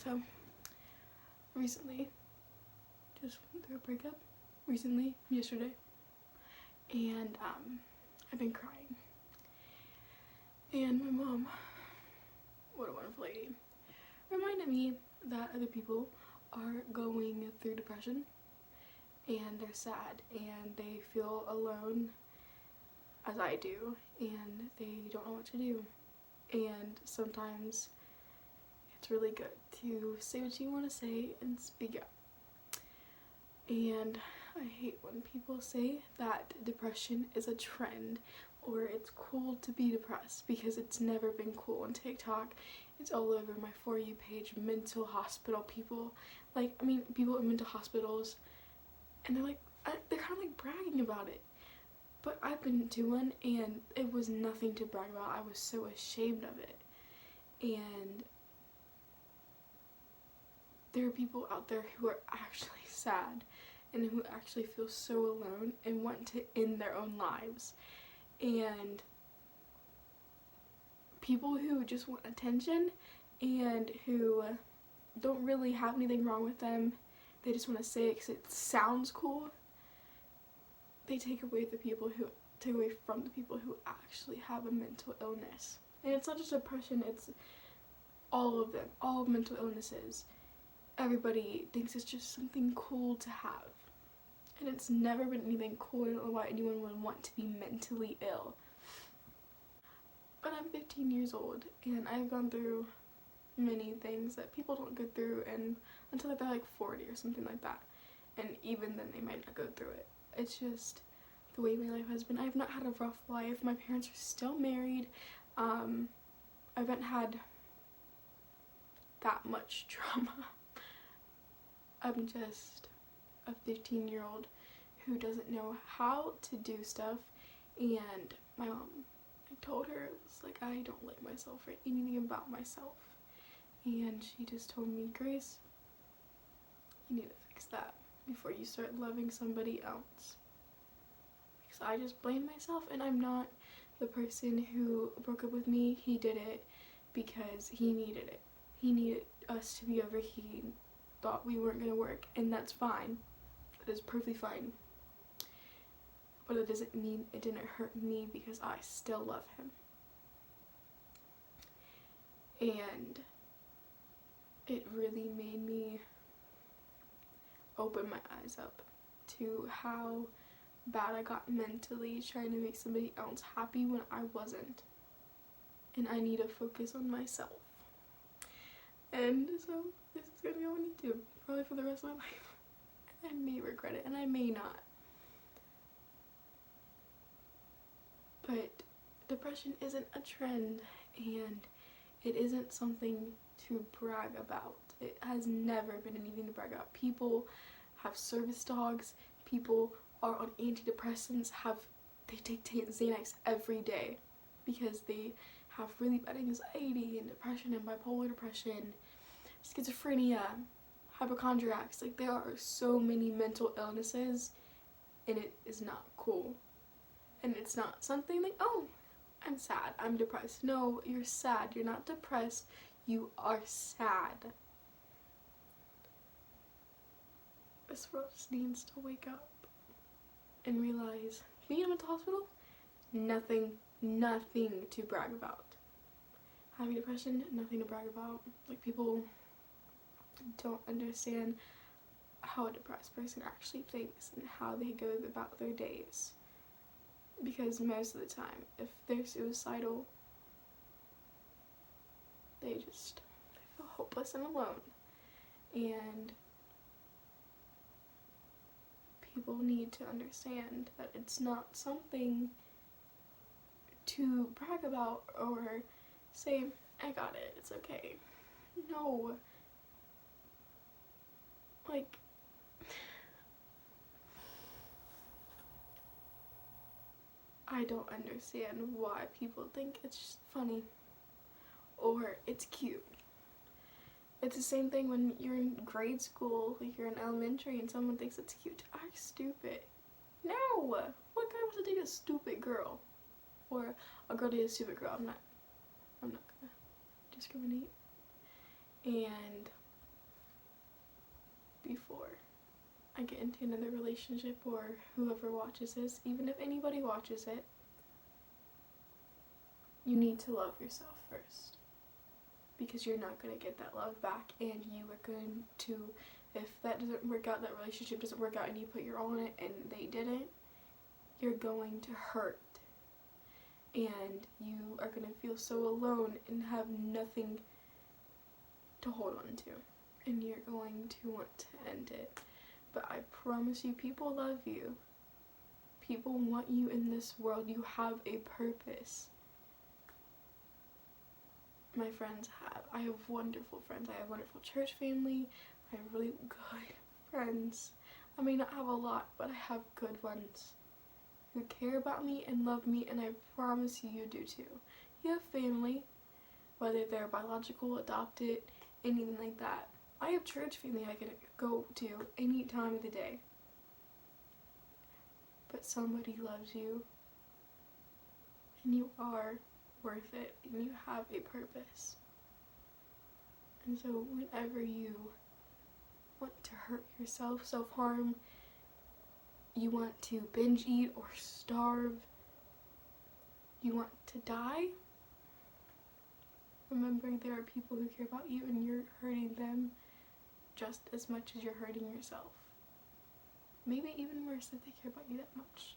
So recently, just went through a breakup recently, yesterday, and I've been crying. And my mom, what a wonderful lady, reminded me that other people are going through depression and they're sad and they feel alone as I do, and they don't know what to do. And sometimes it's really good to say what you want to say and speak up. And I hate when people say that depression is a trend or it's cool to be depressed, because it's never been cool on TikTok. It's all over my For You page, mental hospital people. Like, I mean, people in mental hospitals, and they're like, they're kind of like bragging about it. But I've been to one and it was nothing to brag about. I was so ashamed of it. And there are people out there who are actually sad and who actually feel so alone and want to end their own lives. And people who just want attention and who don't really have anything wrong with them, they just want to say it because it sounds cool. They take away from the people who actually have a mental illness. And it's not just depression, it's all of them, all mental illnesses. Everybody thinks it's just something cool to have. And it's never been anything cool. I don't know why anyone would want to be mentally ill. But I'm 15 years old and I've gone through many things that people don't go through and until they're like 40 or something like that. And even then they might not go through it. It's just the way my life has been. I've not had a rough life. My parents are still married. I haven't had that much trauma. I'm just a 15-year-old who doesn't know how to do stuff, and my mom, I told her, it was like, I don't like myself or anything about myself. And she just told me, Grace, you need to fix that before you start loving somebody else. Because I just blame myself, and I'm not the person who broke up with me. He did it because he needed it. He needed us to be over. He thought we weren't going to work, and that's fine. That is perfectly fine. But it doesn't mean it didn't hurt me, because I still love him. And it really made me open my eyes up to how bad I got mentally trying to make somebody else happy when I wasn't. And I need to focus on myself. And so this is gonna be what I need to do, probably for the rest of my life. And I may regret it, and I may not. But depression isn't a trend, and it isn't something to brag about. It has never been anything to brag about. People have service dogs, people are on antidepressants, they take Xanax every day because they have really bad anxiety and depression and bipolar depression, schizophrenia, hypochondriacs. Like, there are so many mental illnesses, and it is not cool. And it's not something like, oh, I'm sad, I'm depressed. No, you're sad. You're not depressed. You are sad. This world just needs to wake up and realize being in a mental hospital, nothing to brag about. Having depression, nothing to brag about. Like, people don't understand how a depressed person actually thinks and how they go about their days. Because most of the time, if they're suicidal, they feel hopeless and alone. And people need to understand that it's not something to brag about or say, I got it, it's okay. No. Like, I don't understand why people think it's just funny or it's cute. It's the same thing when you're in grade school, like you're in elementary, and someone thinks it's cute to act stupid. No! What guy wants to date a stupid girl? Or a girl date a stupid girl? I'm not gonna discriminate. And I get into another relationship, or whoever watches this, even if anybody watches it, you need to love yourself first. Because you're not going to get that love back, and you are going to, if that doesn't work out, that relationship doesn't work out, and you put your all in it and they didn't, you're going to hurt. And you are going to feel so alone and have nothing to hold on to. And you're going to want to end it. But I promise you, people love you. People want you in this world. You have a purpose. My friends have. I have wonderful friends. I have a wonderful church family. I have really good friends. I may not have a lot, but I have good ones who care about me and love me, and I promise you, you do too. You have family, whether they're biological, adopted, anything like that. I have church family I can go to any time of the day. But somebody loves you, and you are worth it, and you have a purpose. And so whenever you want to hurt yourself, self-harm, you want to binge eat or starve, you want to die, remembering there are people who care about you and you're hurting them just as much as you're hurting yourself. Maybe even worse if they care about you that much.